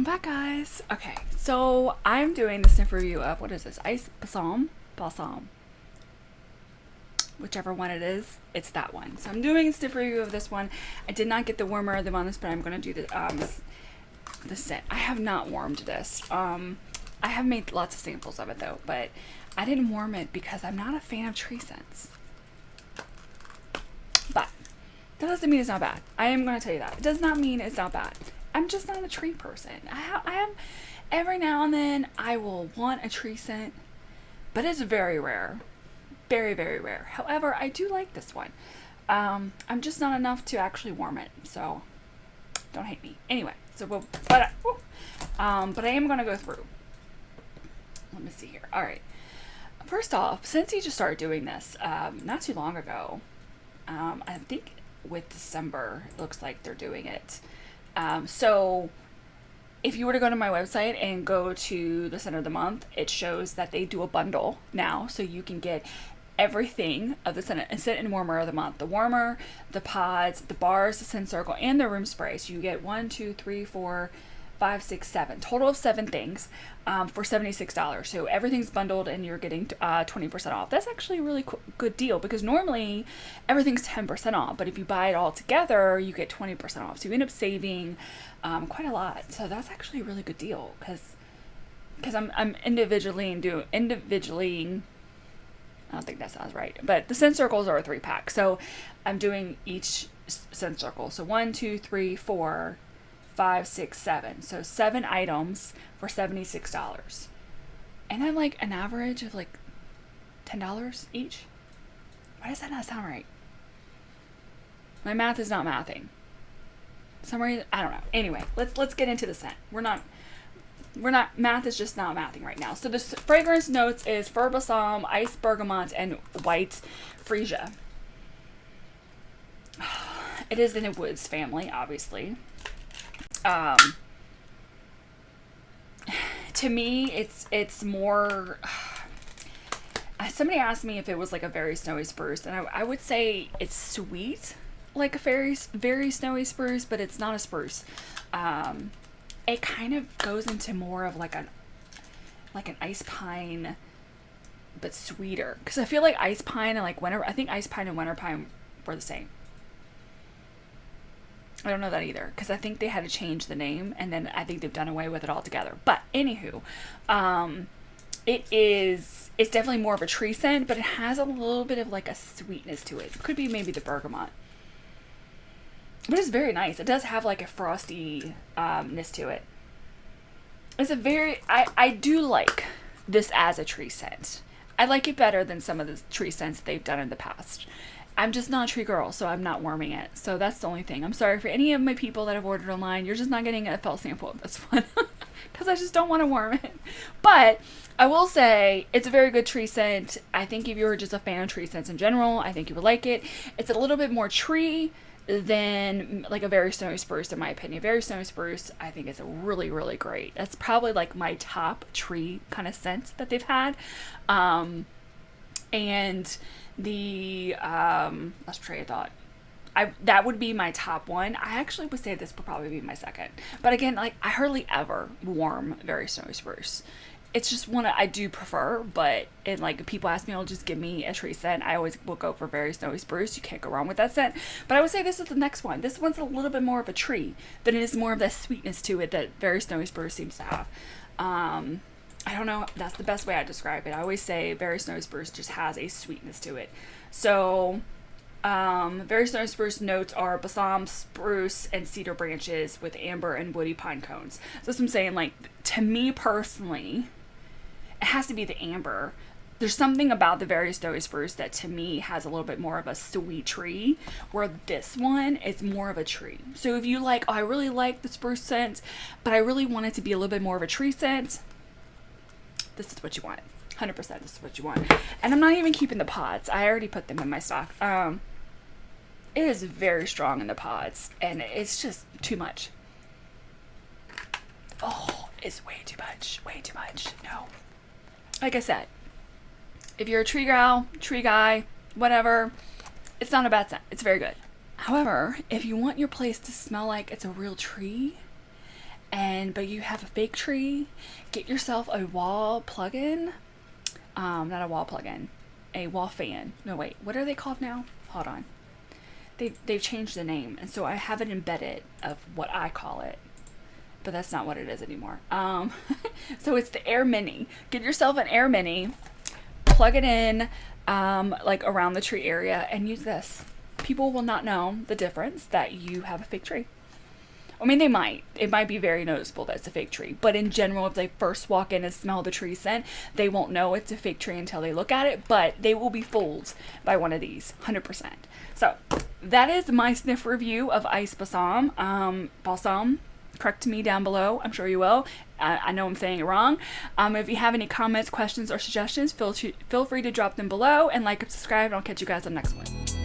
Welcome back, guys. Okay, so I'm doing the sniff review of, what is this? Iced Balsam. Whichever one it is, it's that one. So I'm doing a sniff review of this one. I did not get the warmer of the bonus, but I'm going to do the scent. I have not warmed this. I have made lots of samples of it though, but I didn't warm it because I'm not a fan of tree scents. But that doesn't mean it's not bad. I am going to tell you that. It does not mean it's not bad. I'm just not a tree person. I am, every now and then I will want a tree scent, but it's very rare. Very, very rare. However, I do like this one. I'm just not enough to actually warm it, so don't hate me. Anyway, so but I am going to go through. Let me see here. All right. First off, Scentsy just started doing this not too long ago. I think with December, it looks like they're doing it. So if you were to go to my website and go to the scent of the month, it shows that they do a bundle now, so you can get everything of the scent and warmer of the month. The warmer, the pods, the bars, the scent circle, and the room spray. So you get 1, 2, 3, 4, 5, 6, 7. Total of 7 things for $76. So everything's bundled and you're getting 20% off. That's actually a really good deal because normally everything's 10% off. But if you buy it all together, you get 20% off. So you end up saving quite a lot. So that's actually a really good deal because I'm individually. I don't think that sounds right. But the scent circles are a 3-pack. So I'm doing each scent circle. So 1, 2, 3, 4, 5, 6, 7. So 7 items for $76. And then like an average of like $10 each. Why does that not sound right? My math is not mathing. For some reason, I don't know. Anyway, let's get into the scent. We're not math is just not mathing right now. So the fragrance notes is fir balsam, iced bergamot, and white freesia. It is in a woods family, obviously. To me, it's more. Somebody asked me if it was like a very snowy spruce, and I would say it's sweet, like a very snowy spruce, but it's not a spruce. It kind of goes into more of like an ice pine, but sweeter. Because I feel like ice pine and like winter. I think ice pine and winter pine were the same. I don't know that either because I think they had to change the name and then I think they've done away with it altogether. But anywho, it's definitely more of a tree scent, but it has a little bit of like a sweetness to it. It could be maybe the bergamot. But it's very nice. It does have like a frosty-ness to it. It's a very, I do like this as a tree scent. I like it better than some of the tree scents they've done in the past. I'm just not a tree girl, so I'm not warming it. So that's the only thing. I'm sorry for any of my people that have ordered online. You're just not getting a felt sample of this one. Because I just don't want to warm it. But I will say it's a very good tree scent. I think if you were just a fan of tree scents in general, I think you would like it. It's a little bit more tree than like a very snowy spruce in my opinion. Very snowy spruce, I think it's a really, really great. That's probably like my top tree kind of scent that they've had. And the let's try a thought. That would be my top one. I actually would say this would probably be my second. But again, like I hardly ever warm very snowy spruce. It's just one I do prefer, but like if people ask me, "Oh, just give me a tree scent," I always will go for very snowy spruce. You can't go wrong with that scent. But I would say this is the next one. This one's a little bit more of a tree, but it is more of that sweetness to it that very snowy spruce seems to have. I don't know. That's the best way I describe it. I always say very snowy spruce just has a sweetness to it. So, very snowy spruce notes are balsam, spruce, and cedar branches with amber and woody pine cones. So that's what I'm saying. Like to me personally, it has to be the amber. There's something about the very snowy spruce that to me has a little bit more of a sweet tree, where this one is more of a tree. So if you like, oh, I really like the spruce scent, but I really want it to be a little bit more of a tree scent, this is what you want. 100% this is what you want. And I'm not even keeping the pods. I already put them in my stock. It is very strong in the pods, and it's just too much. Oh, it's way too much. Way too much. No. Like I said, if you're a tree gal, tree guy, whatever, it's not a bad scent. It's very good. However, if you want your place to smell like it's a real tree, but you have a fake tree, get yourself a wall plug-in. Not a wall plug-in, a wall fan. No, wait, what are they called now? Hold on. They've changed the name, and so I have it embedded of what I call it, but that's not what it is anymore. So it's the Air Mini. Get yourself an Air Mini, plug it in, like around the tree area, and use this. People will not know the difference that you have a fake tree. I mean, they might. It might be very noticeable that it's a fake tree. But in general, if they first walk in and smell the tree scent, they won't know it's a fake tree until they look at it. But they will be fooled by one of these, 100%. So that is my sniff review of Iced Balsam. Correct me down below. I'm sure you will. I know I'm saying it wrong. If you have any comments, questions, or suggestions, feel free to drop them below. And like and subscribe. And I'll catch you guys on the next one.